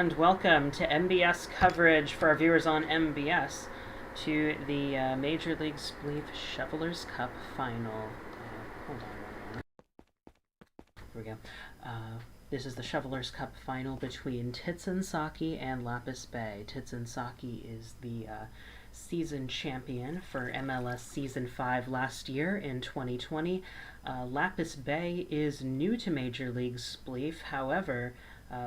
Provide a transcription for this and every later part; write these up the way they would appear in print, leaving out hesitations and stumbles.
and welcome to MBS coverage for our viewers on MBS to the Major League Spleef Shovelers Cup final. Hold on one moment. Here we go. This is the Shovelers Cup final between Saki and Lapis Bay. Saki is the season champion for MLS Season 5 last year in 2020. Lapis Bay is new to Major League Spleef. However,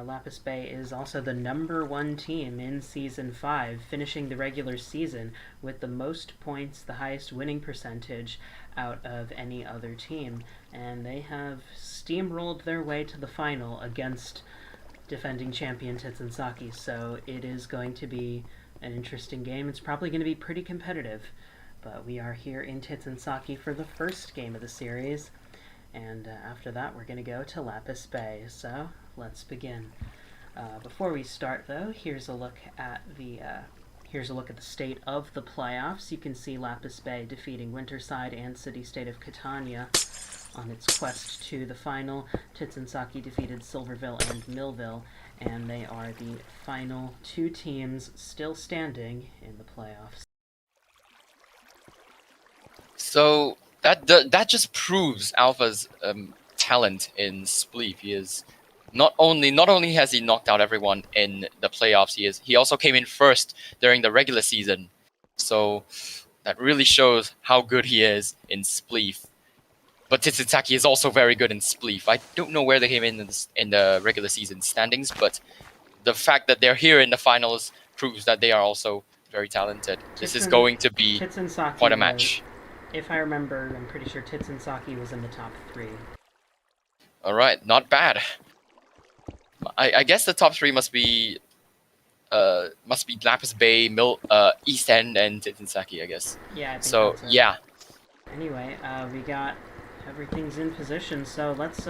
Lapis Bay is also the #1 team in Season 5, finishing the regular season with the most points, the highest winning percentage out of any other team. And they have steamrolled their way to the final against defending champion Saki. So it is going to be an interesting game. It's probably going to be pretty competitive. But we are here in Saki for the first game of the series. And after that, we're going to go to Lapis Bay. So let's begin. Before we start, though, here's a look at the state of the playoffs. You can see Lapis Bay defeating Winterside and City-State of Catania on its quest to the final. Saki defeated Silverville and Millville, and they are the final two teams still standing in the playoffs. So that just proves Alpha's talent in Spleef. He is not only has he knocked out everyone in the playoffs, he also came in first during the regular season. So that really shows how good he is in Spleef. But Saki is also very good in Spleef. I don't know where they came in the regular season standings, but the fact that they're here in the finals proves that they are also very talented. This is going to be quite a match. If I remember, I'm pretty sure Saki was in the top 3. All right, not bad. I guess the top 3 must be Lapis Bay, East End, and Saki, I guess. Yeah. I think so that's it. Yeah. Anyway, we got everything's in position, so let's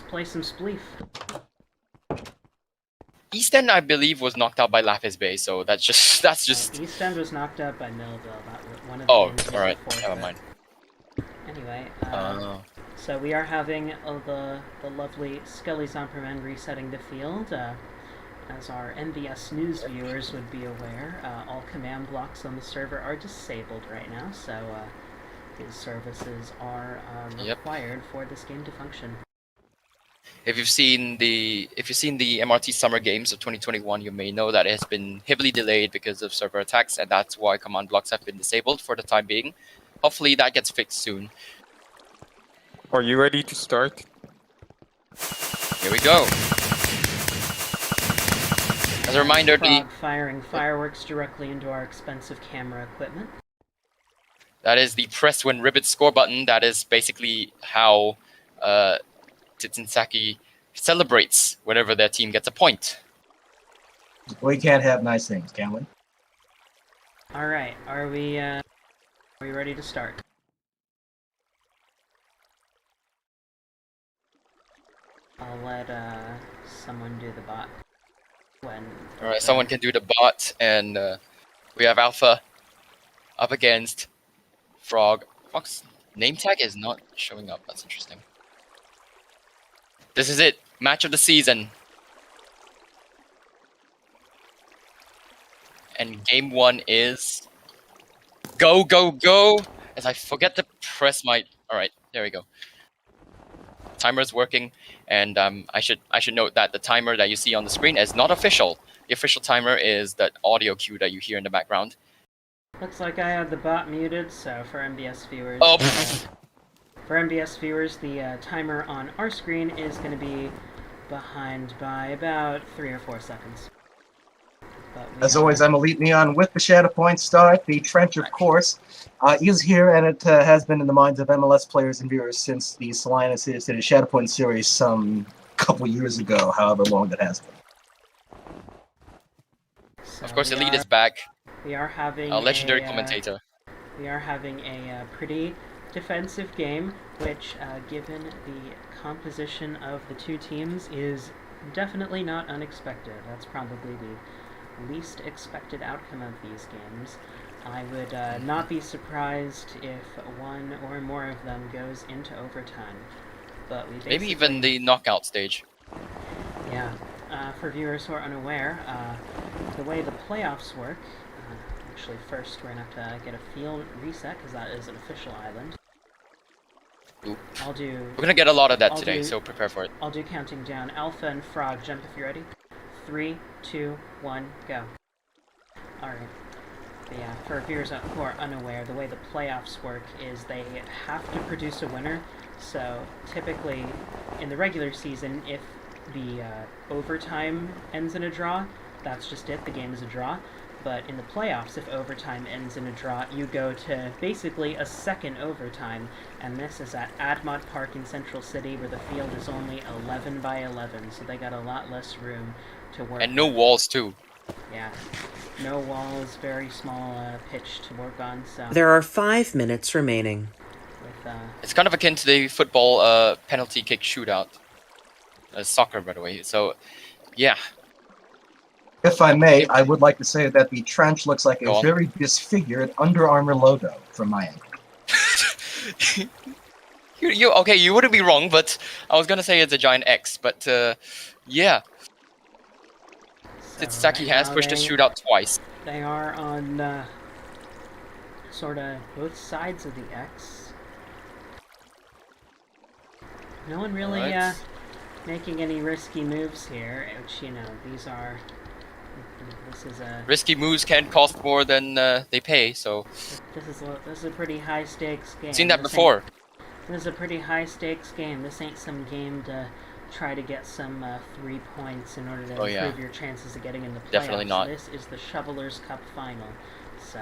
play some Spleef. East End, I believe, was knocked out by Lapis Bay, so that's just. East End was knocked out by Millville. One of the all games right, before never that. mind. Anyway, so we are having the lovely Skelly Zomperman resetting the field. As our MBS News viewers would be aware, all command blocks on the server are disabled right now, so his services are required for this game to function. If you've seen the MRT Summer Games of 2021, you may know that it has been heavily delayed because of server attacks, and that's why command blocks have been disabled for the time being. Hopefully that gets fixed soon. Are you ready to start? Here we go. As a reminder, firing fireworks directly into our expensive camera equipment. That is the press when ribbit score button. That is basically how Saki celebrates whenever their team gets a point. We can't have nice things, can we? All right, are we ready to start? I'll let someone do the bot. All right, someone can do the bot, and we have Alpha up against Frog. Frog's name tag is not showing up. That's interesting. This is it. Match of the season. And game 1 is go, go, go. As I forget to press my... All right, there we go. Timer is working, and I should note that the timer that you see on the screen is not official. The official timer is that audio cue that you hear in the background. Looks like I had the bot muted, so for MBS viewers... Oh. For MBS viewers, the timer on our screen is going to be behind by about 3 or 4 seconds. As always, I'm Elite Neon with the Shadow Point start. The trench, of course, is here, and it has been in the minds of MLS players and viewers since the Salinas did a Shadow Point series some couple years ago, however long that has been. So of course, Elite is back. We are having a legendary commentator. We are having a pretty defensive game, which, given the composition of the two teams, is definitely not unexpected. That's probably the least expected outcome of these games. I would not be surprised if one or more of them goes into overtime. But we maybe even the knockout stage. Yeah. for viewers who are unaware, the way the playoffs work, actually first we're going to have to get a field reset because that is an official island. Oop. We're gonna get a lot of that today, so prepare for it. I'll do counting down. Alpha and Frog, jump if you're ready. 3, 2, 1, go. Alright. Yeah, for viewers who are unaware, the way the playoffs work is they have to produce a winner. So typically, in the regular season, if the overtime ends in a draw, that's just it, the game is a draw. But in the playoffs, if overtime ends in a draw, you go to basically a second overtime, and this is at Admont Park in Central City, where the field is only 11 by 11, so they got a lot less room to work. And no walls too. Yeah, no walls, very small pitch to work on. So There are 5 minutes remaining. with, It's kind of akin to the football penalty kick shootout. Soccer, by the way. So, yeah. If I may, I would like to say that the trench looks like Go a on. very disfigured Under Armour logo from my end. Okay, you wouldn't be wrong, but I was gonna say it's a giant X, but yeah. so Titsaki right has now pushed the they- shootout twice. They are on sort of both sides of the X. No one really Alright. making any risky moves here, which, you know, this is a Risky moves can cost more than they pay, so this is a pretty high stakes game. seen that This ain't- before. This is a pretty high stakes game. This ain't some game to try to get some 3 points in order to Oh, improve yeah. your chances of getting in the playoffs. Definitely not. This is the Shovelers Cup final. So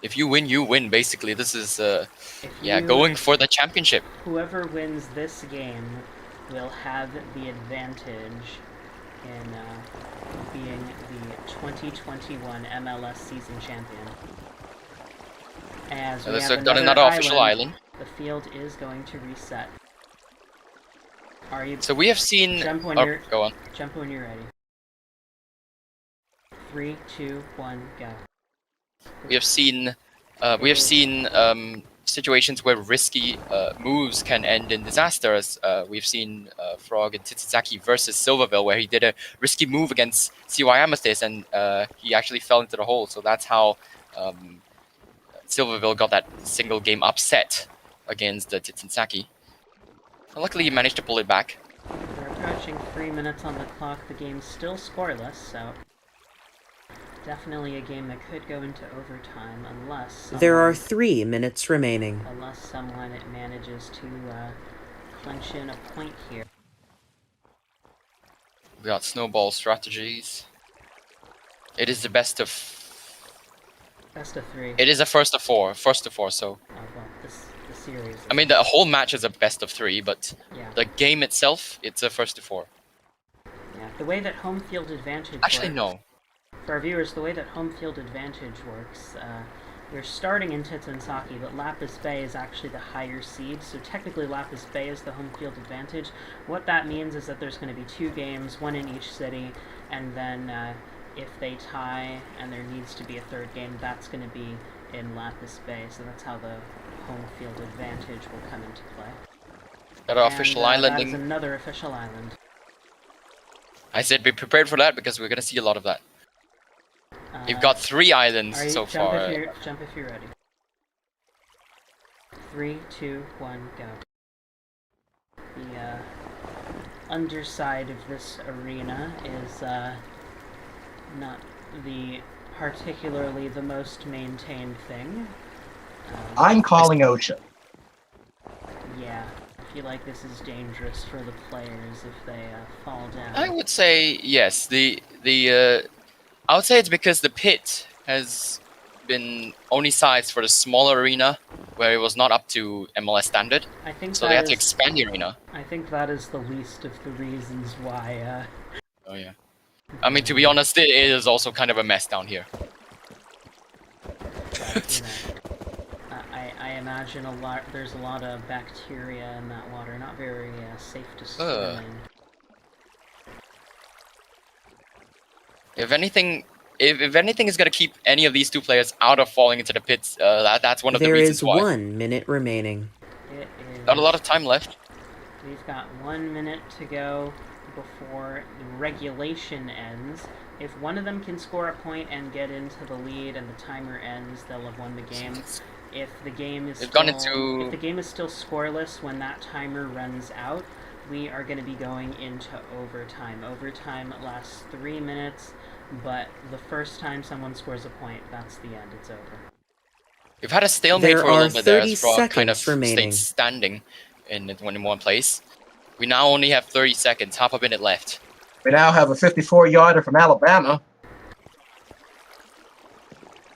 If you win, you win. Basically, this is if yeah, you- going for the championship. whoever wins this game will have the advantage in being the 2021 MLS season champion. As we Let's have got another official island. the field is going to reset. Are you So we have seen. Jump when Oh, you're- go on. jump when you're ready? 3, 2, 1, go. We have seen situations where risky moves can end in disasters. We've seen Frog and Titsaki versus Silverville, where he did a risky move against CY Amethyst, and he actually fell into the hole. So that's how Silverville got that single game upset against Titsaki. And luckily, he managed to pull it back. We're approaching 3 minutes on the clock. The game's still scoreless, so definitely a game that could go into overtime unless There are 3 minutes remaining. someone manages to clinch in a point here. We got snowball strategies. It is the best of. Best of 3. It is a first of four. First of four. So Well, the series. I mean, the whole match is a best of 3, but Yeah. the game itself, it's a first of 4. Yeah. The way that home field advantage Actually, works, no. For our viewers, the way that home field advantage works, you're starting in Titsaki, but Lapis Bay is actually the higher seed, so technically Lapis Bay is the home field advantage. What that means is that there's going to be 2 games, 1 in each city, and then if they tie and there needs to be a 3rd game, that's going to be in Lapis Bay, so that's how the home field advantage will come into play. Got an official And, that is islanding. another official island. I said be prepared for that because we're gonna see a lot of that. We've Uh, got 3 islands Are you, so jump far. Jump if you're ready. 3, 2, 1, go. The underside of this arena is not particularly the most maintained thing. I'm calling OSHA. Yeah, I feel like this is dangerous for the players if they fall down. I would say yes. I would say it's because the pit has been only sized for the smaller arena where it was not up to MLS standard, I think so they had that to is- expand the arena. I think that is the least of the reasons why. Oh yeah. I mean, to be honest, it is also kind of a mess down here. But, you know, I imagine there's a lot of bacteria in that water, not very safe to swim in. If anything is gonna keep any of these 2 players out of falling into the pits, that's one of the There reasons is why. 1 minute remaining. It is, Got a lot of time left. We've got 1 minute to go. before the regulation ends. If one of them can score a point and get into the lead and the timer ends, they'll have won the game. If the game is They've still, gone into- if the game is still scoreless when that timer runs out, we are going to be going into overtime. Overtime lasts 3 minutes, but the first time someone scores a point, that's the end. It's over. We've had a stalemate There for a are little bit there 30 as Frog kind of seconds remaining. stayed standing in one place. We now only have 30 seconds, half a minute left. We now have a 54-yarder from Alabama.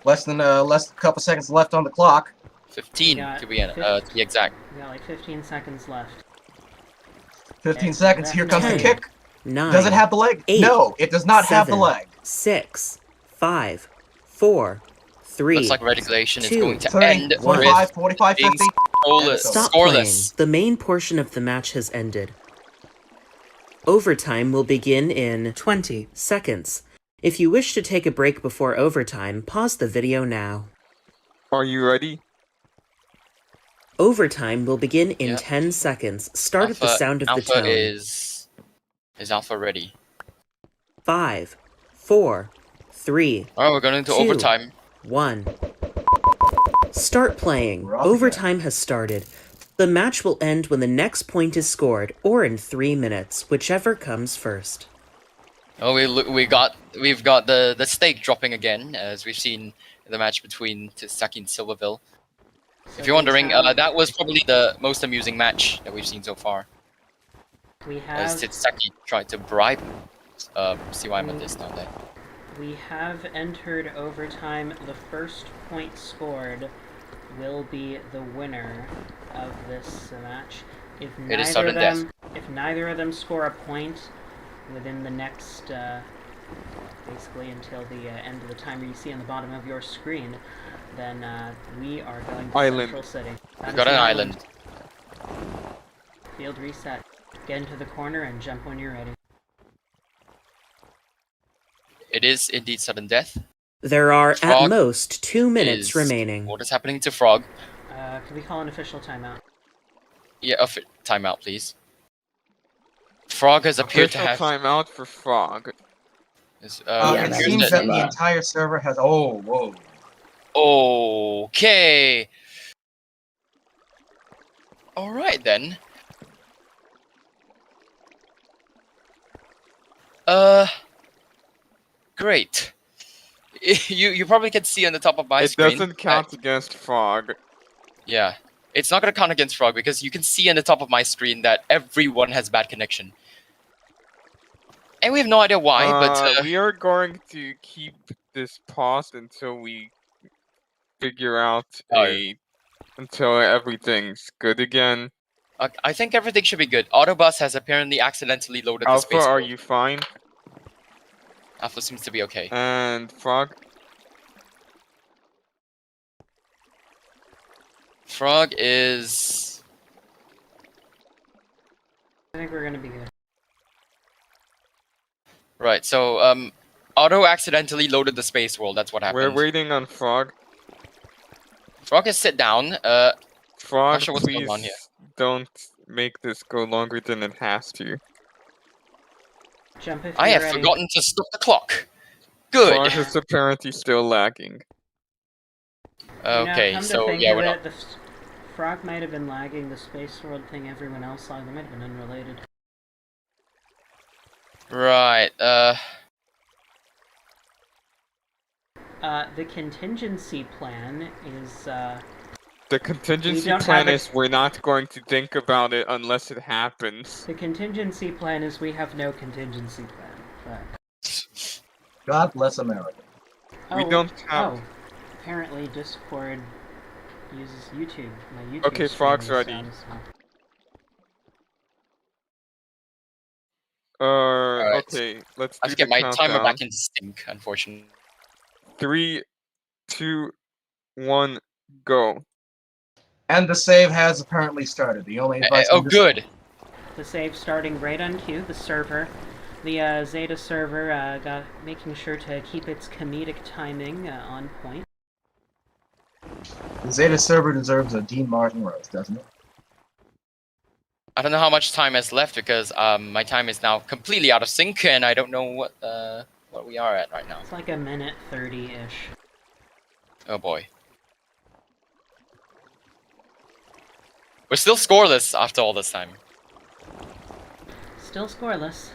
Less than a couple seconds left on the clock. 15 We got to be exact. We got like 15 seconds left. 15 seconds. Here comes the 10, kick. 9, Does it have the leg? 8, No, it does not have the 7, leg. 6, 5, 4, 3, Looks like regulation is 2, going to 30, end 45, with 45, being 50. Stop playing. scoreless. The main portion of the match has ended. Overtime will begin in 20 seconds. If you wish to take a break before overtime, pause the video now. Are you ready? Overtime will begin in Yep. 10 seconds. Start at the sound of the Alpha tone. is Alpha ready? 5, 4, 3, Alright, we're going into 2, overtime. 1. Start playing. We're off again. Overtime has started. The match will end when the next point is scored, or in 3 minutes, whichever comes first. Oh, we've got the stake dropping again, as we've seen in the match between TSK and Silverville. So If you're wondering, we have, that was probably the most amusing match that we've seen so far. As have TSK tried to bribe CY Mondays down there. we have entered overtime. The first point scored will be the winner of this match. If It is neither of sudden death. them, if neither of them score a point within the next, basically until the end of the timer you see on the bottom of your screen, then we are going to Island. Central City. That We've is got an island. Field reset. Get into the corner and jump when you're ready. It is indeed sudden death. There are Frog at most 2 minutes Is- remaining. What is happening to Frog? Can we call an official timeout? Yeah, timeout, please. Frog has appeared to Official have. timeout for Frog. Yeah, It appears seems that- that the entire server has. Oh, whoa. Okay. All right then. Great. You probably can see on the top of my It screen. doesn't count against Frog. Yeah, it's not gonna count against Frog because you can see on the top of my screen that everyone has bad connection, and we have no idea why. But we are going to keep this paused until we figure out until everything's good again. I think everything should be good. Autobus has apparently accidentally loaded the Alpha, space. are world. you fine? Alpha seems to be okay. And Frog? Frog is. I think we're gonna be good. Right, so Auto accidentally loaded the space world. That's what happened. We're waiting on Frog. Frog has sit down. Frog, sure what's going on please here. don't make this go longer than it has to. Jump if I you're have ready. forgotten to stop the clock. Good. Frog is apparently still lagging. Okay, come to so think yeah, of we're it, not. the Frog might have been lagging. The space world thing everyone else saw, they might have been unrelated. Right. The contingency plan is The contingency don't plan have a- is we're not going to think about it unless it happens. the contingency plan is we have no contingency plan. But, God bless America. We don't have- Oh, apparently Discord uses YouTube. My YouTube. Okay, stream Frog's is ready. down as well. Alright. Okay, let's I do have to get the my countdown. timer back into sync, unfortunately. 3, 2, 1, go. And the save has apparently started. The only advice. Oh, good. The save starting right on cue. The server, the Zeta server, got making sure to keep its comedic timing on point. The Zeta server deserves a Dean Martin roast, doesn't it? I don't know how much time has left because my time is now completely out of sync and I don't know what we are at right now. It's like a minute 30-ish. Oh boy. We're still scoreless after all this time. Still scoreless.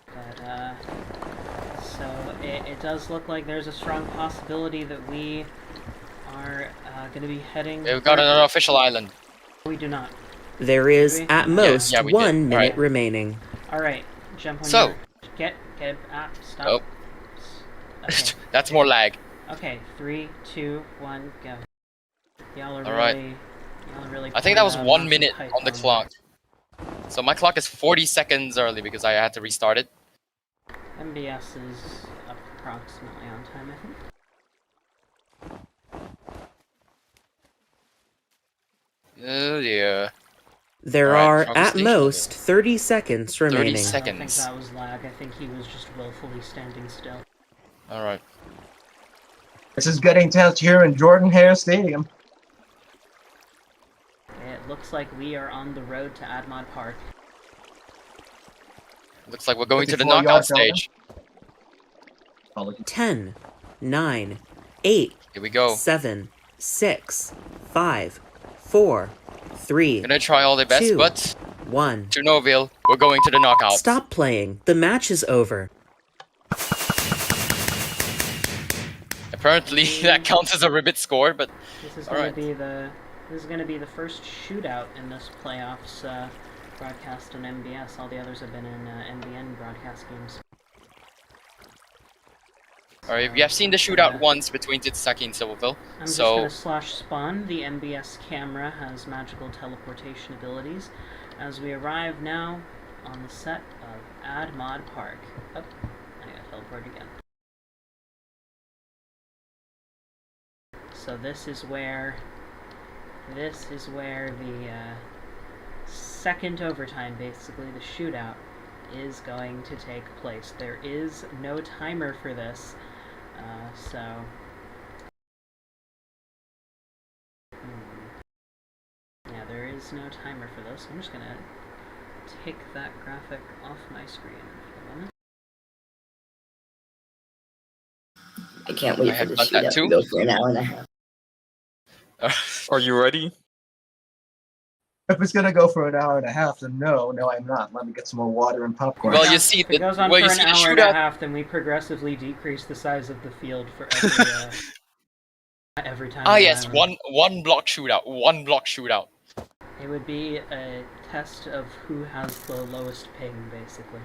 But, so it does look like there's a strong possibility that we are going to be heading... We've got another official island. We do not. There is, at most, yeah, we did. 1 minute Alright. remaining. Alright, jump on So. your... Get, stop. Oh. Okay. That's more lag. Okay, 3, 2, 1, go. Y'all are Alright. really I think that was pulling, 1 lots of minute height on the me. clock. So my clock is 40 seconds early because I had to restart it. MBS is approximately on time, I think. Oh dear. There Alright, are, Frog at Station. most, 30 seconds remaining. 30 I don't think seconds. that was lag. I think he was just willfully standing still. Alright. This is getting tense here in Jordan Hare Stadium. It looks like we are on the road to Admod Park. Looks like we're going to the 54 knockout yards, stage. 10, 9, 8, Here we go. 7, 6, 5, 4, 3, Gonna try all their best, 2, but 1. to no avail. We're going to the knockout. Stop playing. The match is over. Apparently that counts as a ribbit score, but This is Alright. going to be the first shootout in this playoffs broadcast on MBS. All the others have been in MBN broadcast games. alright, we have seen the shootout once between TSK and Silverville. I'm just So going to slash spawn. The MBS camera has magical teleportation abilities. As we arrive now on the set of Admod Park. Oh, I got teleported again. So this is where the second overtime, basically the shootout, is going to take place. There is no timer for this, yeah, there is no timer for this. I'm just gonna take that graphic off my screen for a moment. I can't I wait for have the done that shootout too. to go for an hour and a half. Are you ready? If it's gonna go for an hour and a half, then no, I'm not. Let me get some more water and popcorn. Well, you see If it goes on well, for you an see the hour and a shootout. half, then we progressively decrease the size of the field for every time. Ah we yes, island. one block shootout. One block shootout. It would be a test of who has the lowest ping, basically.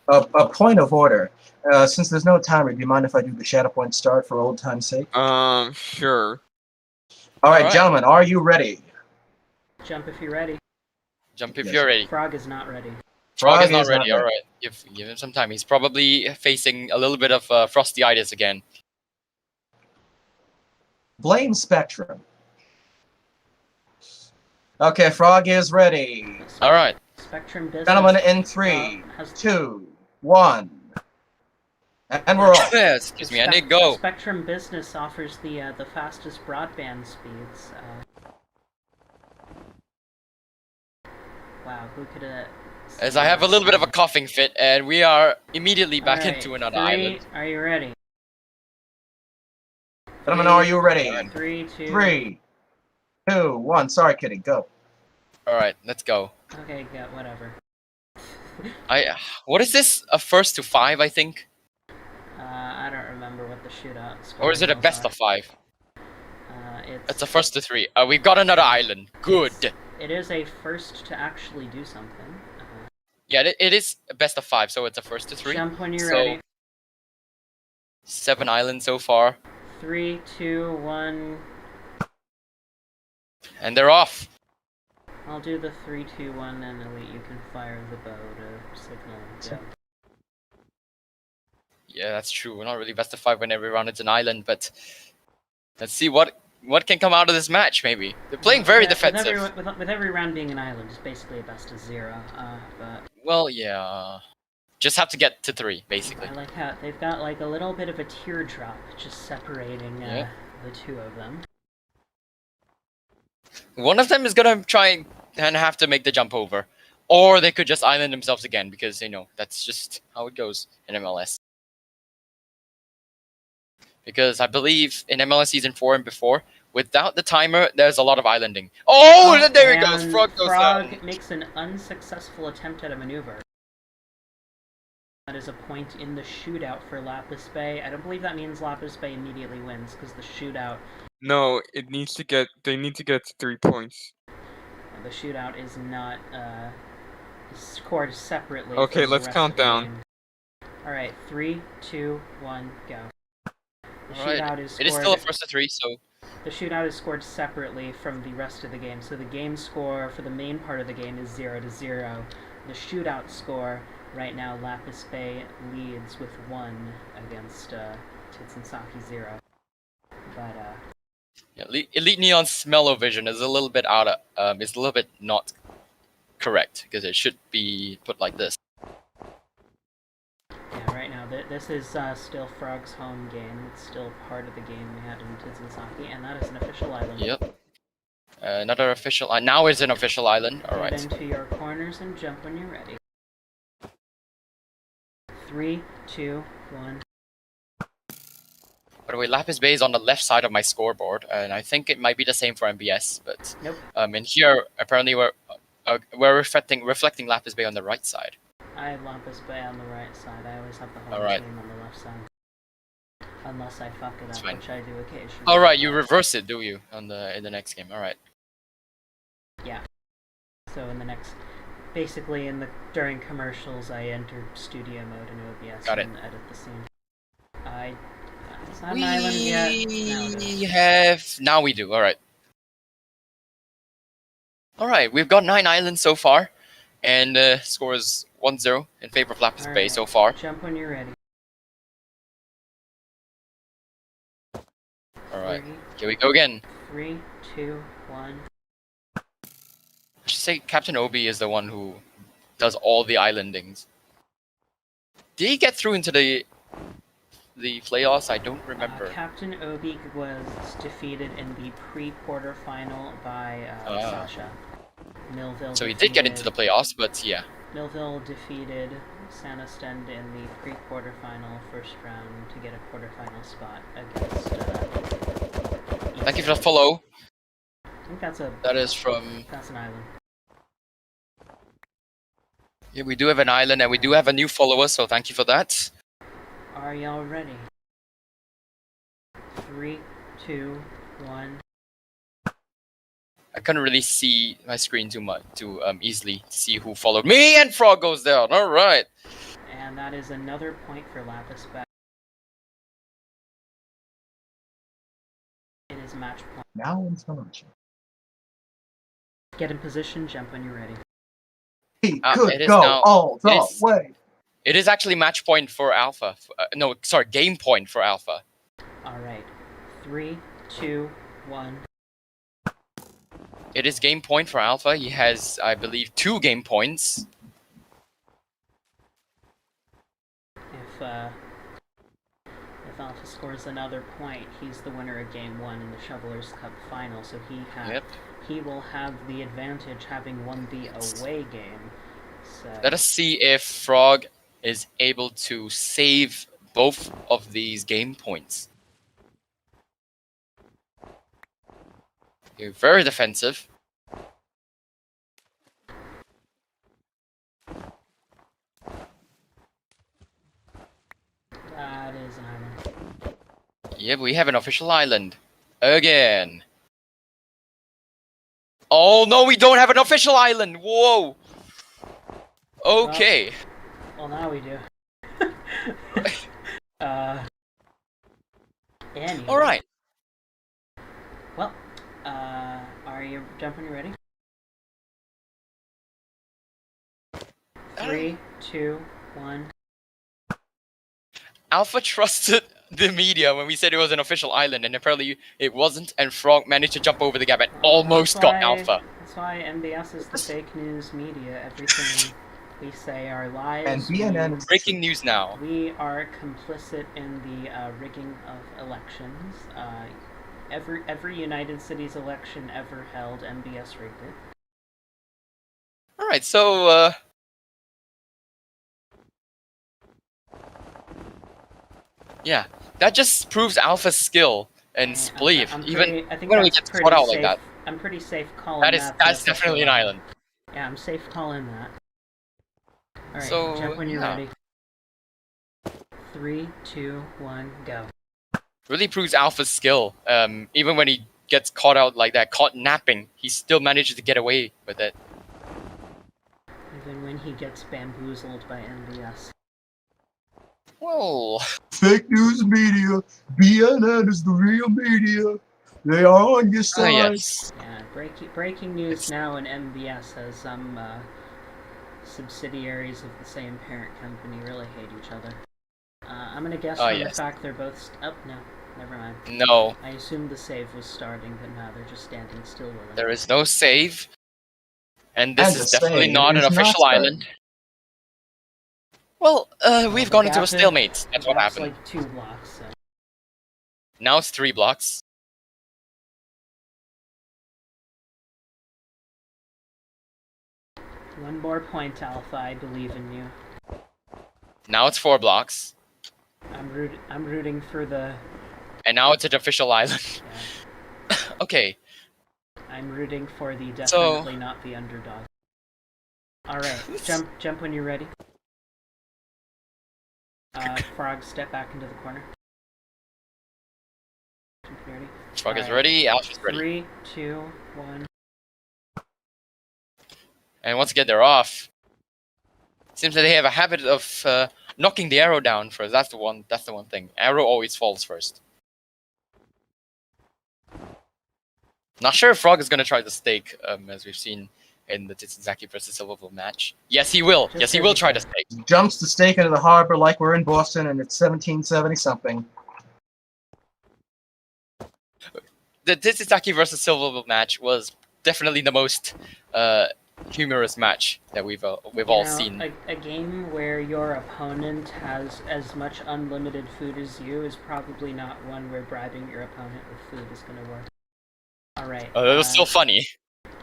A point of order. Since there's no timer, do you mind if I do the shadow point start for old time's sake? Sure. All right, Alright. gentlemen, are you ready? Jump if you're ready. Jump if Yes. you're ready. Frog is not ready. Frog is not is not ready. ready. Alright, give him some time. He's probably facing a little bit of frostyitis again. Blame Spectrum. Okay, Frog is ready. Alright. Spectrum Business. Gentlemen, in 3, has 2, 1. And we're off. Excuse me, I need to go. Spectrum Business offers the fastest broadband speeds. Wow, who could have? As I have a little bit of a coughing fit, and we are immediately back Alright, into another 3, island. Are you ready? Gentlemen, are you ready? 3, 2. 3, 2, 1. Sorry, kiddie. Go. Alright, let's go. Okay, yeah, whatever. What is this? A first to 5, I think? I don't remember what the shootout score Or is it a best of 5? It's a first to 3. We've got another island. Good. It is a first to actually do something. Yeah, it is a best of 5, so it's a first to 3. Jump when you're So, ready. 7 islands so far. 3, 2, 1. And they're off. I'll do the 3, 2, 1, and Elite, you can fire the bow to signal. Yeah. Yeah, that's true. We're not really best of 5 when every round it's an island, but let's see what can come out of this match, maybe. They're playing very defensive. With every round being an island, it's basically a best of 0. But Well, yeah. Just have to get to 3, basically. I like how they've got like a little bit of a teardrop just separating Yeah. the two of them. One of them is gonna try and have to make the jump over, or they could just island themselves again because that's just how it goes in MLS. Because I believe in MLS Season 4 and before, without the timer, there's a lot of islanding. Oh, there he goes. And Frog goes Frog down. makes an unsuccessful attempt at a maneuver. That is a point in the shootout for Lapis Bay. I don't believe that means Lapis Bay immediately wins because the shootout. No, they need to get to 3 points. The shootout is not scored separately. Okay, from let's the rest count of the down. game. All right, 3, 2, 1, go. The Alright. shootout is scored. It is still a first to 3, so The shootout is scored separately from the rest of the game. So the game score for the main part of the game is 0-0. The shootout score right now, Lapis Bay leads with 1 against Titsunsaki 0. But yeah, Elite Neon's smell-o-vision is a little bit out of is a little bit not correct because it should be put like this. yeah, right now this is still Frog's home game. It's still part of the game we had in Titsunsaki, and that is an official island. Yep. Another official. Now it's an official island. All Get right. into your corners and jump when you're ready. 3, 2, 1. By the way, Lapis Bay is on the left side of my scoreboard, and I think it might be the same for MBS. But Nope. in here, apparently we're reflecting Lapis Bay on the right side. I have Lapis Bay on the right side. I always have the home Alright. team on the left side. Unless I fuck it That's up, fine. which I do occasionally. All right, you reverse it, do you? In the next game. All right. Yeah. So in the next, basically during commercials, I enter studio mode in OBS Got it. and edit the scene. It's not an island yet. Now it is. We have. Now we do. All right. All right. We've got 9 islands so far, and score is 1-0 in favor of Lapis Bay Alright, so far. Jump when you're ready. All right. Here we go again. 3, 2, 1. I should say Captain Obi is the one who does all the islandings. Did he get through into the playoffs? I don't remember. Captain Obi was defeated in the pre-quarterfinal by Sasha. Millville. So he did get into the playoffs, but yeah. Millville defeated Sanastend in the pre-quarterfinal first round to get a quarterfinal spot against. Thank you for the follow. I think that's That's an island. Yeah, we do have an island, and we do have a new follower, so thank you for that. Are y'all ready? 3, 2, 1. I couldn't really see my screen too easily to see who followed me, and Frog goes down. All right. And that is another point for Lapis Bay. It is match point. Now in television. Get in position, jump when you're ready. He it could is go now- all the it is- way. It is actually match point for Alpha. No, sorry, game point for Alpha. Alright. 3, 2, 1. It is game point for Alpha. He has, I believe, 2 game points. If Alpha scores another point, he's the winner of Game 1 in the Shovelers Cup final, so he will have the advantage having won the away game. So Let us see if Frog is able to save both of these game points. You're very defensive. that is an island. Yeah, we have an official island. Again. Oh, no, we don't have an official island. Whoa. Okay. Well, now we do. Anyway. All right. Well, are you jumping? You ready? 3, 2, 1. Alpha trusted the media when we said it was an official island, and apparently it wasn't, and Frog managed to jump over the gap and almost got Alpha. That's why MBS is the fake news media. Everything we say are lies. And BNN is Breaking news now. We are complicit in the rigging of elections. every United Cities election ever held, MBS rigged it. All right, so yeah, that just proves Alpha's skill and spleef. Even I think when we that's get pretty caught out safe. like that, I'm pretty safe calling that. that's definitely an island. Yeah, I'm safe calling that. All right, So, jump when you're yeah. ready. 3, 2, 1, go. Really proves Alpha's skill. Even when he gets caught out like that, caught napping, he still manages to get away with it. Even when he gets bamboozled by MBS. Well, Fake news media. BNN is the real media. They are on your side. yes. Yeah, breaking news now, and MBS has some subsidiaries of the same parent company really hate each other. I'm gonna guess from the fact they're both. Oh no, never mind. No, I assumed the save was starting, but now they're just standing still. Willing. there is no save, and this And is the definitely save not an is not official starting. island. Well, we've The gone into a gap stalemate. That's what gap's happened. like 2 blocks. So. Now it's 3 blocks. One more point, Alpha. I believe in you. Now it's 4 blocks. I'm rooting for the. And now it's an official island. Yeah, Okay. I'm rooting for the definitely not the underdog. All right, jump when you're ready. Frog, step back into the corner. Ready? Frog is ready, Alpha's ready. 3, 2, 1. And once again, they're off. Seems that they have a habit of knocking the arrow down first. That's the one thing. Arrow always falls first. Not sure if Frog is gonna try the stake, as we've seen in the Titsuzaki versus Silverville match. Yes, he will. Yes, he will try the stake. Jumps the stake into the harbor like we're in Boston, and it's 1770 something. The Titsuzaki versus Silverville match was definitely the most humorous match that we've all seen. A game where your opponent has as much unlimited food as you is probably not one where bribing your opponent with food is going to work. Alright. That was so funny.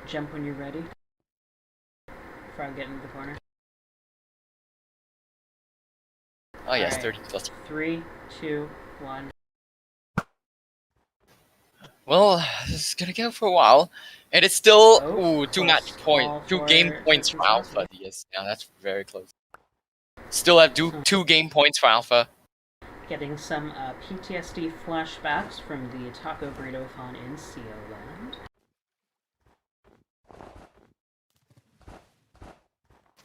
Jump when you're ready. Frog, get into the corner. Oh yes, Alright. 30 plus. 3, 2, 1. Well, this is gonna go for a while. And it's still Oh, 2 game points for Titsuzaki. Alpha. Yes, now that's very close. Still have 2 game points for Alpha. Getting some PTSD flashbacks from the Taco Burrito-thon in CO Land.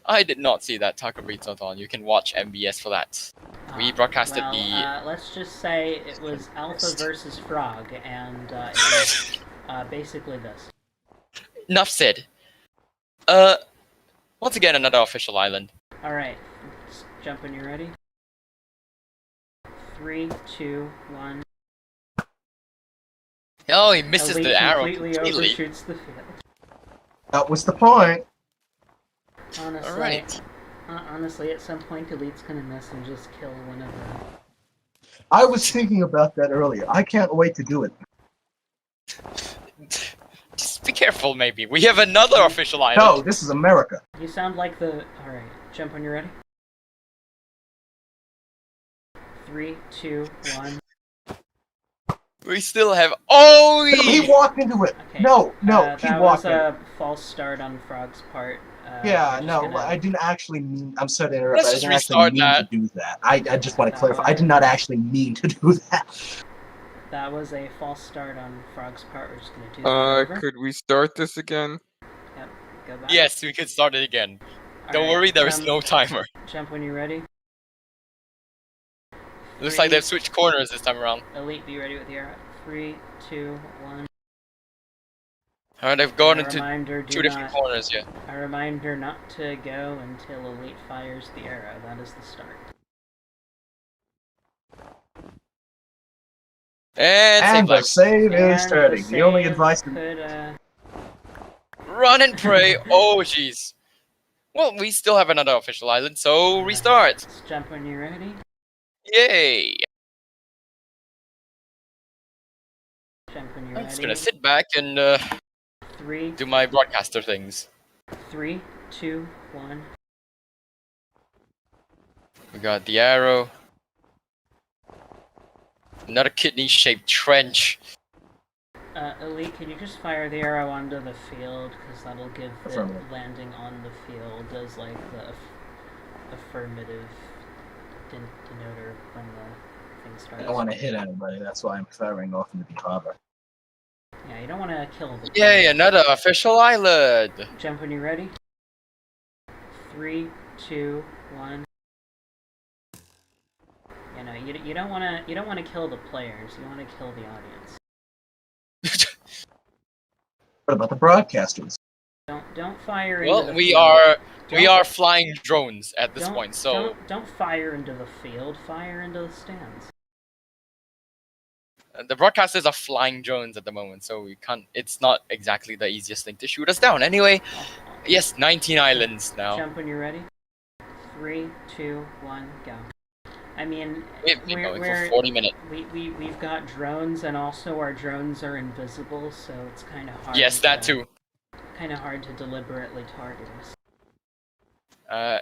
I did not see that Taco Burrito-thon. You can watch MBS for that. We broadcasted let's just say it was Alpha versus Frog, and it was basically this. Enough said. Once again, another official island. Alright, jump when you're ready. 3, 2, 1. Oh, he misses Elite the arrow completely overshoots the field. That was the point. Honestly, Alright. Honestly, at some point, Elite's gonna miss and just kill one of them. I was thinking about that earlier. I can't wait to do it. Just be careful, maybe. We have another official island. No, this is America. You sound like the... Alright, jump when you're ready. 3, 2, 1. We still have... Oh! He walked into it. Okay. No, he that walked was in. a false start on Frog's part. Yeah, we're just no, gonna- I didn't actually mean. I'm sorry to interrupt. Let's I just didn't actually restart mean that. to do that. I just want to clarify. I did not actually mean to do that. That was a false start on Frog's part. We're just gonna do that over. Could we start this again? Yep, go back. Yes, we could start it again. Don't Alright, worry, there is no timer. Jump when you're ready. Looks like they've switched corners this time around. Elite, be ready with the arrow. 3, 2, 1. Alright, they've gone A into reminder, 2 different corners here. A reminder not to go until Elite fires the arrow. That is the start. And And save the life. save is starting. The only advice. could, Run and pray. Oh, jeez. Well, we still have another official island, so restart. Let's jump when you're ready. Yay! Jump when you're I'm ready. just gonna sit back and 3, do my broadcaster things. 3, 2, 1. We got the arrow. Another kidney-shaped trench. Elite, can you just fire the arrow onto the field? Because that'll give it Affirmative. landing on the field as like the affirmative denoter when the thing I starts. don't want to hit anybody. That's why I'm firing off into the harbor. Yeah, you don't want to kill the Yay, player. another official island! Jump when you're ready. 3, 2, 1. You know, you don't want to kill the players. You want to kill the audience. What about the broadcasters? Don't fire into Well, the we field. are flying drones at this point, so don't fire into the field. Fire into the stands. the broadcasters are flying drones at the moment, so we can't. It's not exactly the easiest thing to shoot us down. Anyway, yes, 19 islands now. Jump when you're ready. 3, 2, 1, go. I mean, We've been going for 40 minutes. we've got drones, and also our drones are invisible, so it's kind of hard. Yes, that too. Kind of hard to deliberately target us.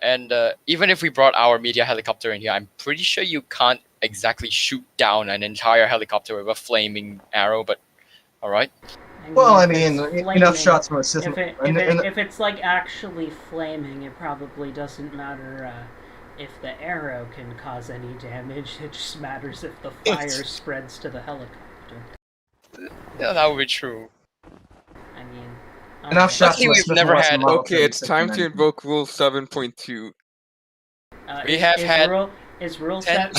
And even if we brought our media helicopter in here, I'm pretty sure you can't exactly shoot down an entire helicopter with a flaming arrow. But all right. Well, I if mean, it's enough flaming- shots from a system. If it's like actually flaming, it probably doesn't matter if the arrow can cause any damage. It just matters if the fire spreads to the helicopter. Yeah, that would be true. I mean, Enough shots Luckily from a we've Smith never & Wesson had- Model Okay, it's 36 time to and invoke Rule 7.2. We have had Is rule 10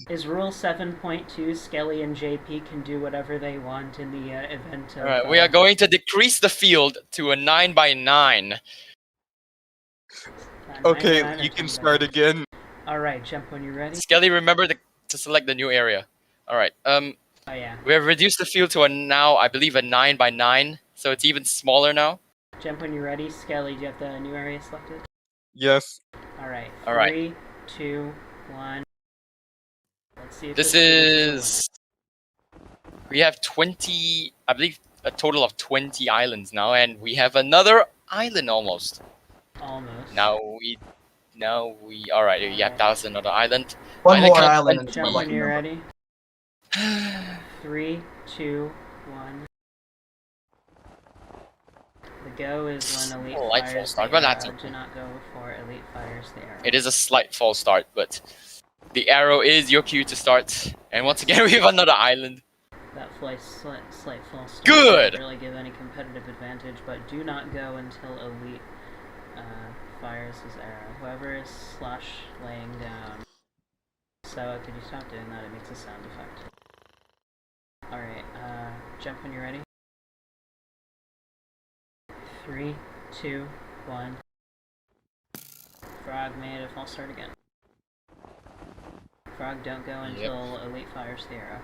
7.2 Skelly and JP can do whatever they want in the event of. All right, we are going to decrease the field to a 9x9. Okay, you can start again. All right, jump when you're ready. Skelly, remember to select the new area. All right. Oh yeah. We have reduced the field to a now, I believe, a 9x9, so it's even smaller now. Jump when you're ready. Skelly, do you have the new area selected? Yes. All right. All right. 3, 2, 1. Let's see if This is. We have 20, I believe, a total of 20 islands now, and we have another island almost. almost. Now we. All right. You have that's another island. one Island more count- island into my Jump when lucky you're number. ready. 3, 2, 1. The go is when elite Slight false fires start, the but that's arrow. okay. Do not go before elite fires the arrow. It is a slight false start, but the arrow is your cue to start. And once again, we have another island. That slight false start Good. doesn't really give any competitive advantage, but do not go until elite fires his arrow. Whoever is laying down. So could you stop doing that? It makes a sound effect. Alright, jump when you're ready. 3, 2, 1. Frog made a false start again. Frog, don't go until elite fires the arrow.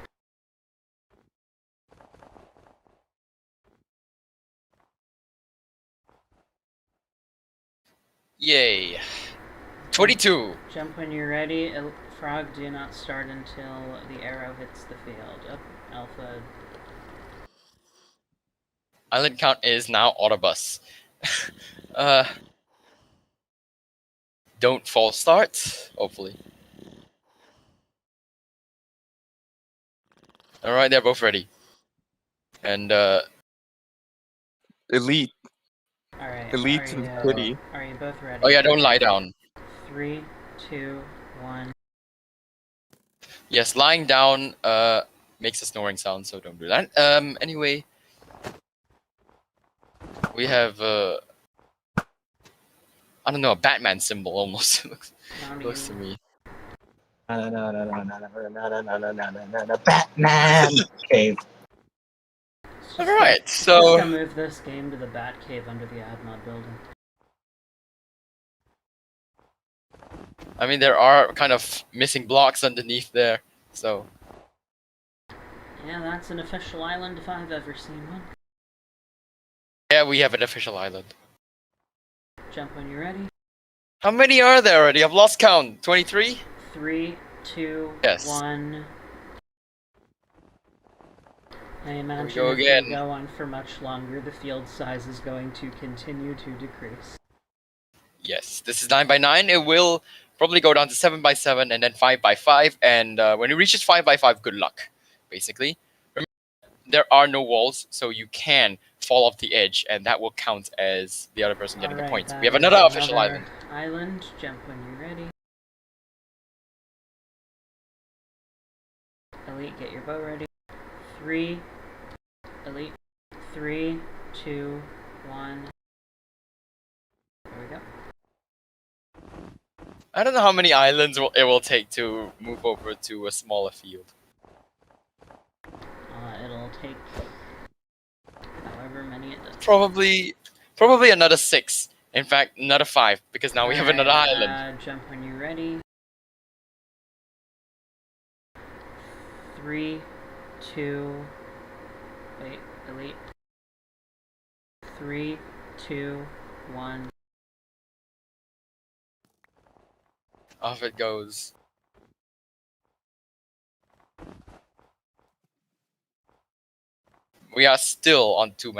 Yay. 22. Jump when you're ready. Frog, do not start until the arrow hits the field. Up, Alpha. Island count is now Autobus. Don't false start, hopefully. Alright, they're both ready. And Elite. Alright. Elite and Kitty. Are you both ready? oh yeah, don't lie down. 3, 2, 1. Yes, lying down makes a snoring sound, so don't do that. Anyway, we have I don't know, a Batman symbol almost. looks to me. Batman cave. Alright, Just so gonna move this game to the Bat Cave under the AdMod building. I mean there are kind of missing blocks underneath there, so Yeah, that's an official island if I've ever seen one. yeah, we have an official island. Jump when you're ready. How many are there already? I've lost count. 23? 3, 2, Yes. 1. I imagine go if again. we go on for much longer, the field size is going to continue to decrease. Yes, this is 9x9. It will probably go down to 7x7 and then 5x5. And when it reaches 5x5, good luck, basically. Remember, there are no walls, so you can fall off the edge, and that will count as the other person getting a point. We have another official island. Island. Jump when you're ready. Elite, get your bow ready. 3. Elite. 3, 2, 1. There we go. I don't know how many islands it will take to move over to a smaller field. It'll take however many it does. Probably another 6. In fact, another 5, because now we have another island. Jump when you're ready. 3, 2. Wait, Elite. 3, 2, 1. Off it goes. We are still on 2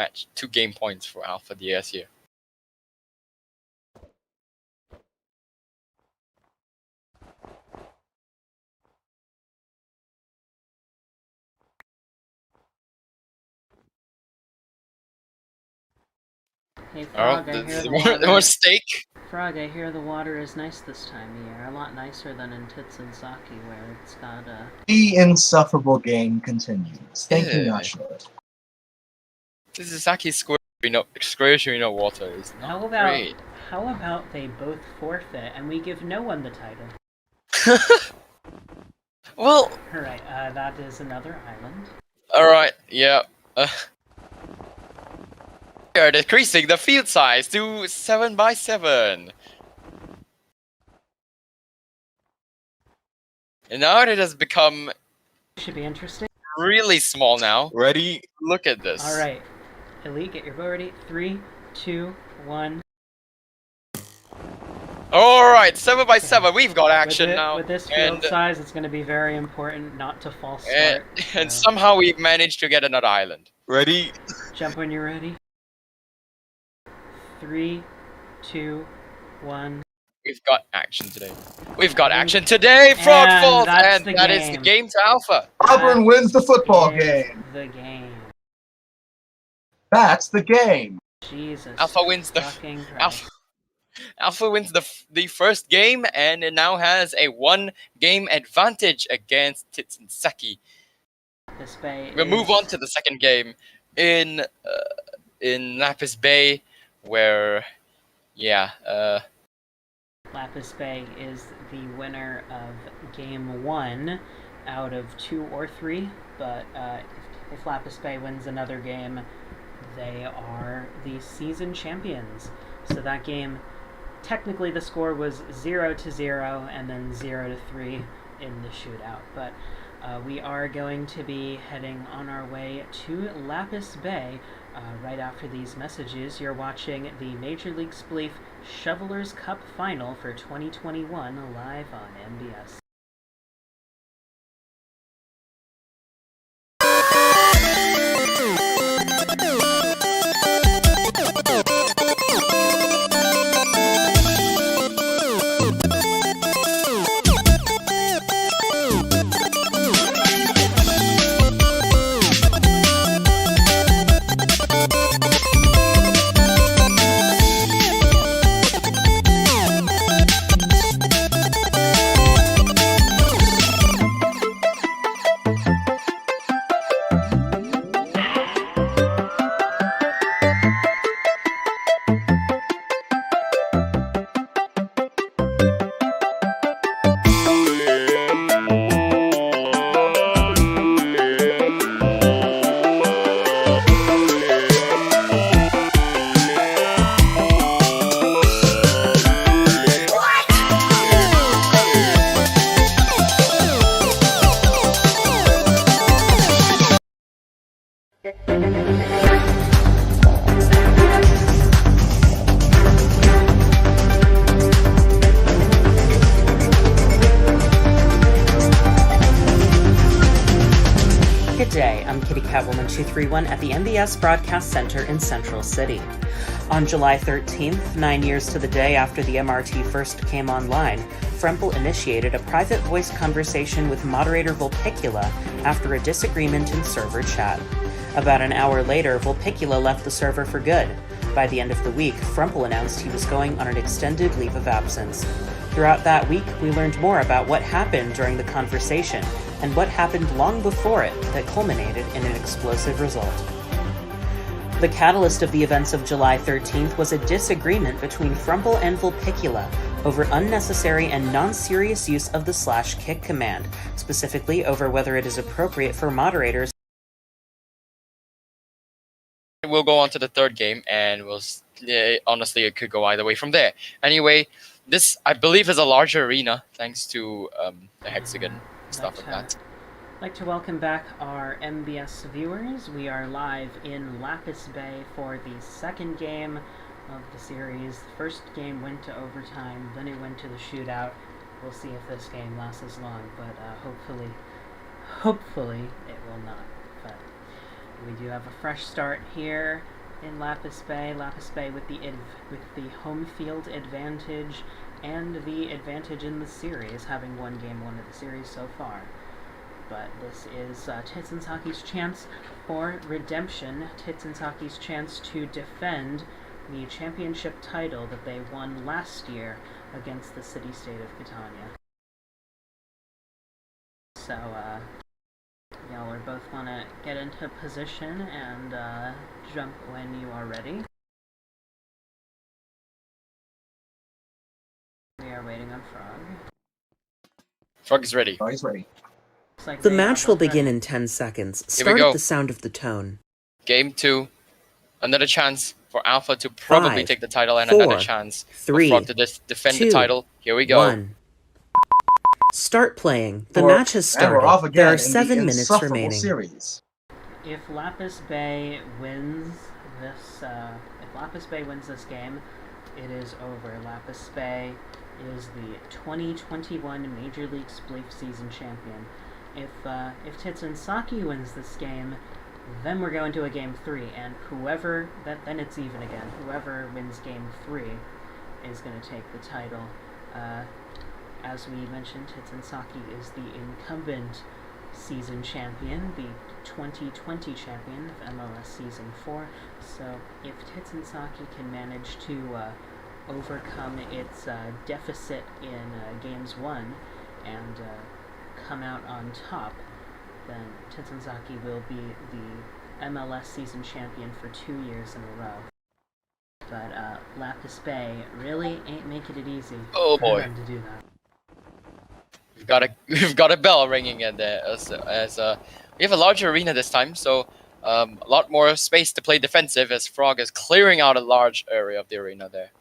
game points for Alpha DS here. Hey Frog, I hear the water. More steak. Frog, I hear the water is nice this time of year. A lot nicer than in Titsensaki, where it's got a... The insufferable game continues. Thank you, not sure. This is Saki Square Shirino water is not great. How about they both forfeit and we give no one the title? Well... Alright, that is another island. Alright, yeah. We are decreasing the field size to 7x7. And now it has become... Should be interesting. Really small now. Ready? Look at this. Alright. Elite, get your bow ready. 3, 2, 1. Alright, 7x7. We've got action now. With this field size, it's going to be very important not to false start. And somehow we've managed to get another island. Ready? Jump when you're ready. 3, 2, 1. We've got action today. We've got action today, Frog Fault! And that is the game to Alpha. Auburn wins the football game. The game. That's the game. Jesus. Alpha wins the Alpha wins the first game, and it now has a 1-game advantage against Titsensaki. We'll move on to the second game in Lapis Bay, where Lapis Bay is the winner of game 1 out of 2 or 3, but if Lapis Bay wins another game, they are the season champions. So that game, technically the score was 0-0 and then 0-3 in the shootout, but we are going to be heading on our way to Lapis Bay right after these messages. You're watching the Major League Spleef Shovelers Cup Final for 2021 live on MBS. 1231 at the MBS Broadcast Center in Central City. On July 13th, 9 years to the day after the MRT first came online, Frempel initiated a private voice conversation with moderator Vulpicula after a disagreement in server chat. About an hour later, Vulpicula left the server for good. By the end of the week, Frempel announced he was going on an extended leave of absence. Throughout that week, we learned more about what happened during the conversation and what happened long before it that culminated in an explosive result. The catalyst of the events of July 13th was a disagreement between Frempel and Vulpicula over unnecessary and non-serious use of the /kick command, specifically over whether it is appropriate for moderators. We'll go on to the third game, and honestly, it could go either way from there. Anyway, this, I believe, is a larger arena, thanks to the hexagon stuff like that. I'd like to welcome back our MBS viewers. We are live in Lapis Bay for the second game of the series. The first game went to overtime, then it went to the shootout. We'll see if this game lasts as long, but hopefully it will not. But we do have a fresh start here in Lapis Bay. Lapis Bay with the home field advantage and the advantage in the series, having won game one of the series so far. But this is Tits and Saki's chance for redemption. Tits and Saki's chance to defend the championship title that they won last year against the city-state of Catania. So, y'all are both want to get into position and jump when you are ready. We are waiting on Frog. Frog is ready. Oh, he's ready. Like The match will begin in 10 seconds. Start at the sound of the tone. Game 2. Another chance for Alpha to probably 5, take the title, and 4, another chance 3, for Frog to defend 2, the title. Here we go. 1. Start playing. The match has started. We're off again. There are in 7 the minutes insufferable remaining. Series. If Lapis Bay wins this game, it is over. Lapis Bay is the 2021 Major League Spleef season champion. If Tits and Saki wins this game, then we're going to a game 3, and then it's even again. Whoever wins game 3 is going to take the title. As we mentioned, Tits and Saki is the incumbent season champion, the 2020 champion of MLS Season 4. So if Tits and Saki can manage to overcome its deficit in games 1 and come out on top, then Tits and Saki will be the MLS season champion for 2 years in a row. But Lapis Bay really ain't making it easy for them to do that. We've got a bell ringing in there as we have a larger arena this time, so a lot more space to play defensive as Frog is clearing out a large area of the arena there.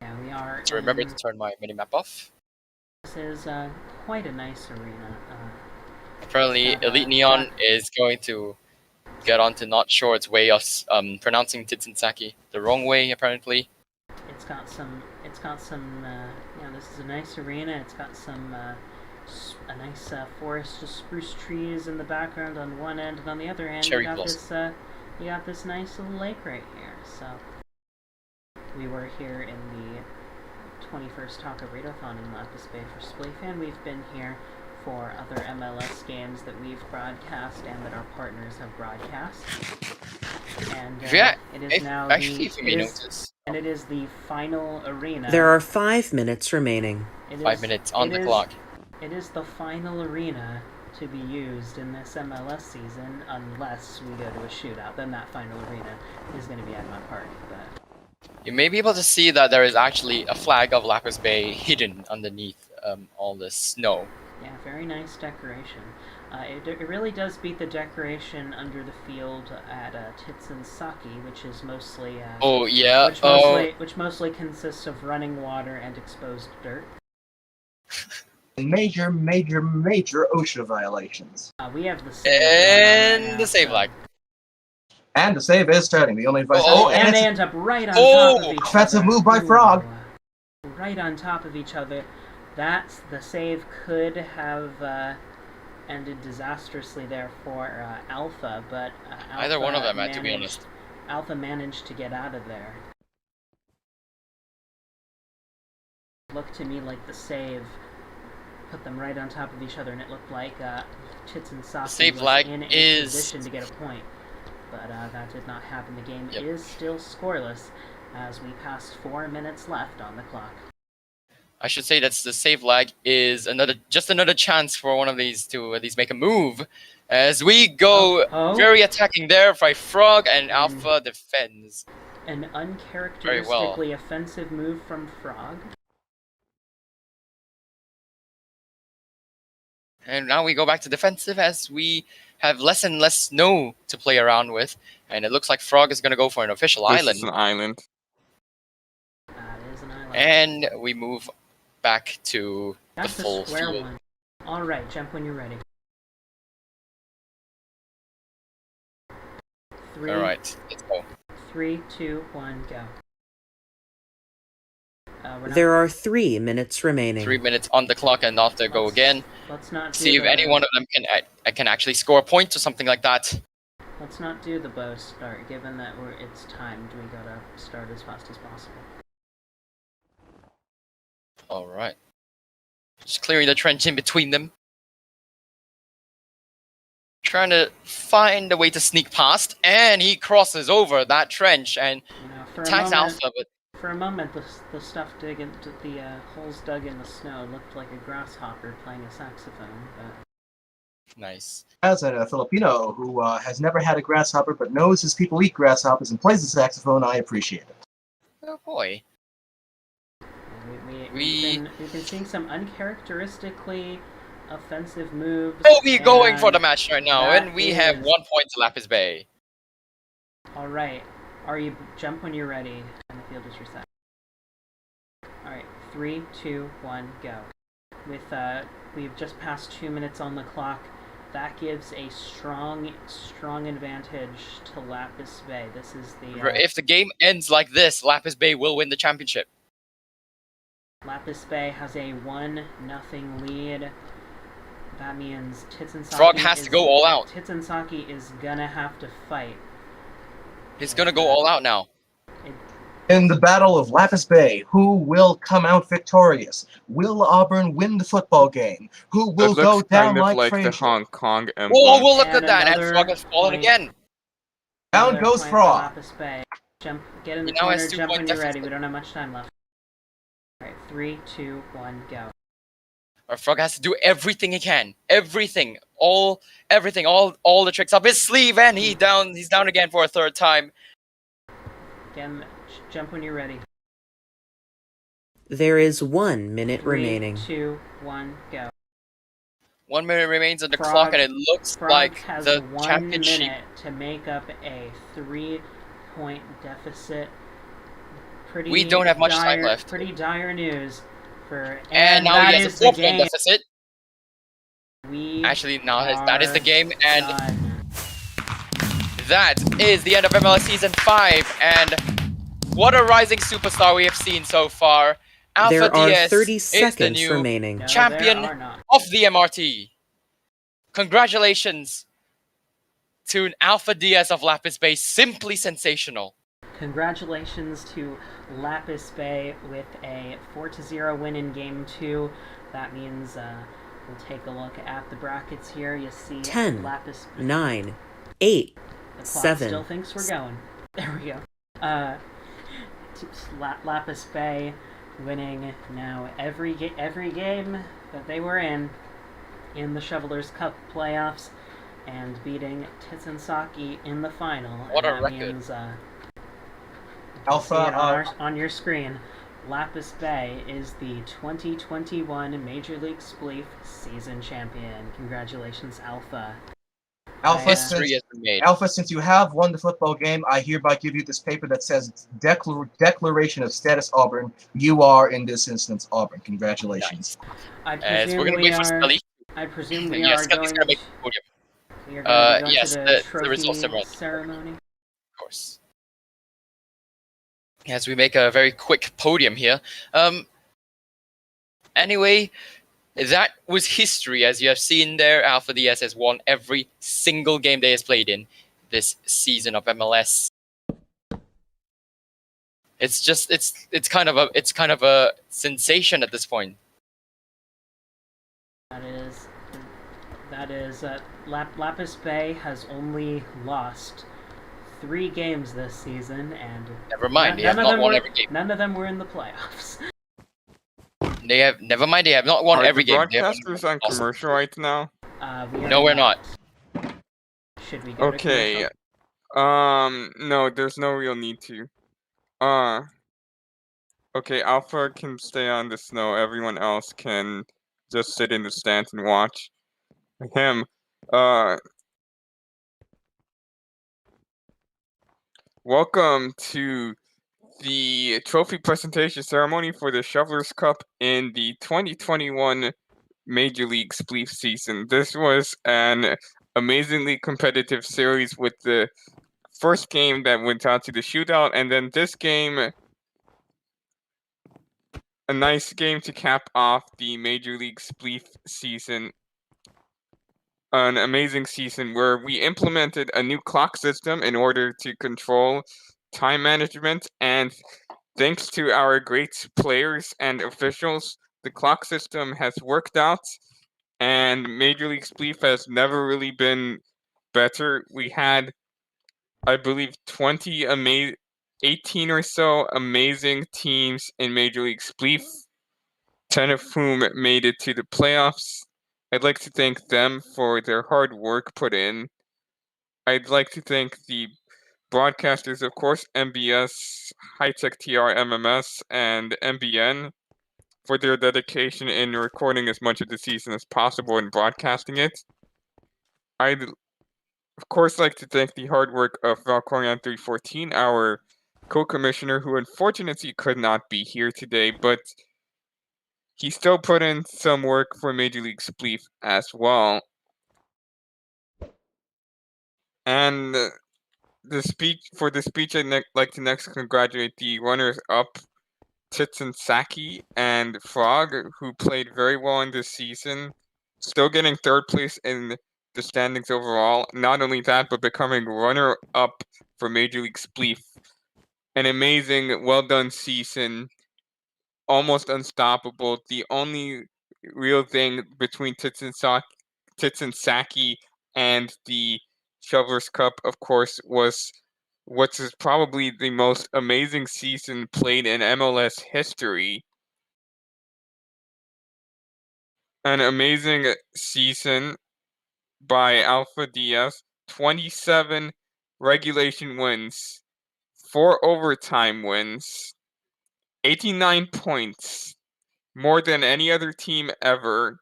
Yeah, we are. So remember to turn my minimap off. This is quite a nice arena. Apparently, Elite Neon is going to get on to not sure its way of pronouncing Tits and Saki the wrong way, apparently. It's got some, this is a nice arena. It's got some, a nice forest of spruce trees in the background on one end, and on the other hand, you got this nice little lake right here. So, we were here in the 21st Taco-Burrito-thon in Lapis Bay for Spleef, and we've been here for other MLS games that we've broadcast and that our partners have broadcast. And it is now it is the final arena. There are 5 minutes remaining. 5 minutes on the clock. It is the final arena to be used in this MLS season, unless we go to a shootout. Then that final arena is going to be at my party. But you may be able to see that there is actually a flag of Lapis Bay hidden underneath all this snow. Yeah, very nice decoration. It really does beat the decoration under the field at Tits and Saki, which is mostly which mostly consists of running water and exposed dirt. Major OSHA violations. We have the save and the save lag. And the save is starting. The only advice. And they end up right on top of each other. Offensive move by Frog. Right on top of each other. the save could have ended disastrously there for Alpha, but Either one of them, managed, to be honest. Alpha managed to get out of there. Looked to me like the save put them right on top of each other, and it looked like Tits and Saki save was lag in a is- position to get a point. But that did not happen. The game Yep. is still scoreless as we passed 4 minutes left on the clock. I should say that the save lag is just another chance for one of these to at least make a move. As we go very attacking there by Frog, and Alpha defends. An Very uncharacteristically offensive move from Frog. And now we go back to defensive as we have less and less snow to play around with. And it looks like Frog is going to go for an official This island. is an island. That is an island. And we move back to That's the full a square field. one. Alright, jump when you're ready. 3, Alright, let's go. 3, 2, 1, go. There are 3 minutes remaining. 3 minutes on the clock, and off they go again. Let's not do See if any one of them can actually score a point or something like that. Let's not do the bow start, given that it's timed. We gotta start as fast as possible. Alright. Just clearing the trench in between them. Trying to find a way to sneak past, and he crosses over that trench and For attacks Alpha, but for a moment, the stuff the holes dug in the snow looked like a grasshopper playing a saxophone. But nice. As a Filipino who has never had a grasshopper but knows his people eat grasshoppers and plays the saxophone, I appreciate it. Oh boy. we've been seeing some uncharacteristically offensive moves. We're going for the match right now, and we have 1 point to Lapis Bay. Alright, jump when you're ready, and the field is reset. Alright, 3, 2, 1, go. We've just passed 2 minutes on the clock. That gives a strong advantage to Lapis Bay. This is the... If the game ends like this, Lapis Bay will win the championship. Lapis Bay has a 1-0 lead. That means Tits and Saki Frog has to go all out. Tits and Saki is gonna have to fight. He's gonna go all out now. In the Battle of Lapis Bay, who will come out victorious? Will Auburn win the football game? Who will It go looks down kind of like like the Frazier? Hong Kong emblem. Oh, well, look And at that, and another Frog has fallen point. again. Down Another goes point for Frog. Lapis Bay. Get in the He now corner, has 2 jump point when you're ready. deficit. We don't have much time left. Alright, 3, 2, 1, go. Our Frog has to do everything he can. Everything. All the tricks up his sleeve, and he's down again for a third time. Again, jump when you're ready. There is 1 minute 3, remaining. 2, 1, go. 1 minute remains on the Frog- clock, and it looks Frog like has the 1 championship. minute to make up a 3-point deficit. We don't have much time left. Pretty dire news for... And now that he has is a the 4 point game. deficit. We Actually, now that is the game, and done. that is the end of MLS Season 5. And what a rising superstar we have seen so far. Alpha There are DS 30 is the seconds new remaining. No, champion there are not. of the MRT. Congratulations to Alpha DS of Lapis Bay. Simply sensational. Congratulations to Lapis Bay with a 4-0 win in Game 2. That means we'll take a look at the brackets here. You see 10, Lapis... 9, 8, The clock 7. still thinks we're going. There we go. Lapis Bay winning now every game that they were in the Shovelers Cup playoffs and beating Tits and Saki in the final. What a And that record. means, Alpha, see it on your screen. Lapis Bay is the 2021 Major League Spleef season champion. Congratulations, Alpha. Alpha, History has been made. Alpha, since you have won the football game, I hereby give you this paper that says Declaration of Status Auburn. You are, in this instance, Auburn. Congratulations. I As presume we're gonna we wait for are. Scully. I presume we Yes, are Scully's going. gonna make the podium, We are going to go yes, to the trophy results ceremony. ceremony. of course. As we make a very quick podium here. Anyway, that was history. As you have seen there, Alpha DS has won every single game they has played in this season of MLS. It's just it's kind of a sensation at this point. That is Lapis Bay has only lost 3 games this season, and Never mind, they have not won every game. None of them were in the playoffs. They have not won every game. Are the broadcasters on commercial right now? No, we're not. Should we go to commercial? No, there's no real need to. Okay, Alpha can stay on the snow. Everyone else can just sit in the stands and watch him. Welcome to the trophy presentation ceremony for the Shovelers Cup in the 2021 Major League Spleef season. This was an amazingly competitive series with the first game that went out to the shootout, and then this game, a nice game to cap off the Major League Spleef season. An amazing season where we implemented a new clock system in order to control time management, and thanks to our great players and officials, the clock system has worked out, and Major League Spleef has never really been better. We had, I believe, 18 or so amazing teams in Major League Spleef, 10 of whom made it to the playoffs. I'd like to thank them for their hard work put in. I'd like to thank the broadcasters, of course, MBS, High-Tech TR MMS, and MBN for their dedication in recording as much of the season as possible and broadcasting it. I'd, of course, like to thank the hard work of Valkorian 314, our co-commissioner, who unfortunately could not be here today, but he still put in some work for Major League Spleef as well. And the speech I'd like to next congratulate the runners-up, Titson Saki and Frog, who played very well in this season, still getting 3rd place in the standings overall. Not only that, but becoming runner-up for Major League Spleef. An amazing, well-done season, almost unstoppable. The only real thing between Titson Saki and the Shovelers Cup, of course, was what is probably the most amazing season played in MLS history. An amazing season by Alpha DS, 27 regulation wins, 4 overtime wins, 89 points, more than any other team ever.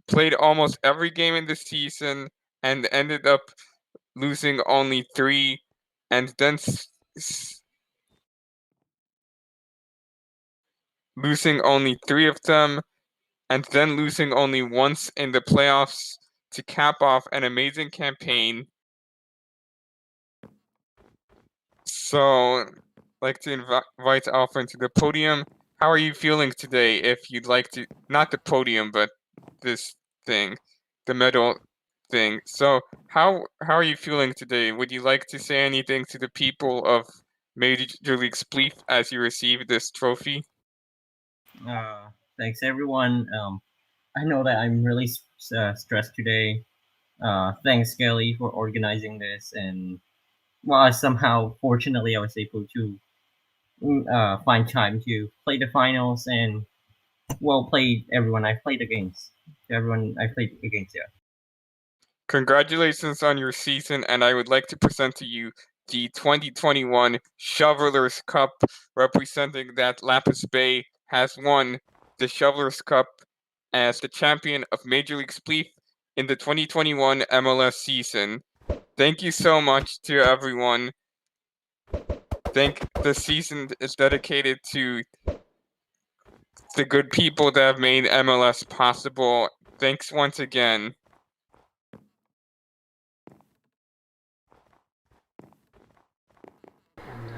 Played almost every game in the season and ended up losing only 3, and then losing only 3 of them, and then losing only once in the playoffs to cap off an amazing campaign. So, I'd like to invite Alpha into the podium. How are you feeling today? If you'd like to, not the podium, but this thing, the medal thing. So, how are you feeling today? Would you like to say anything to the people of Major League Spleef as you receive this trophy? Thanks everyone. I know that I'm really stressed today. Thanks Kelly for organizing this, and well, somehow, fortunately, I was able to find time to play the finals and well played everyone I played against. Everyone I played against, yeah. Congratulations on your season, and I would like to present to you the 2021 Shovelers Cup, representing that Lapis Bay has won the Shovelers Cup as the champion of Major League Spleef in the 2021 MLS season. Thank you so much to everyone. The season is dedicated to the good people that have made MLS possible. Thanks once again. And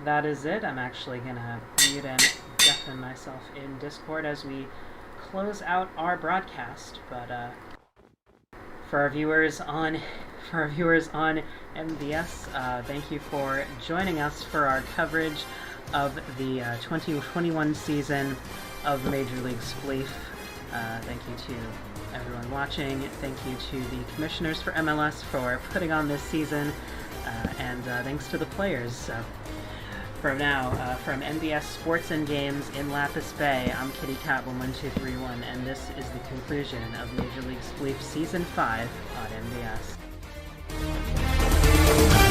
that is it. I'm actually gonna mute and and myself in Discord as we close out our broadcast. But for our viewers on MBS, thank you for joining us for our coverage of the 2021 season of Major League Spleef. Thank you to everyone watching. Thank you to the commissioners for MLS for putting on this season, and thanks to the players. From MBS Sports and Games in Lapis Bay, I'm Kitty Cat1231, and this is the conclusion of Major League Spleef Season 5 on MBS.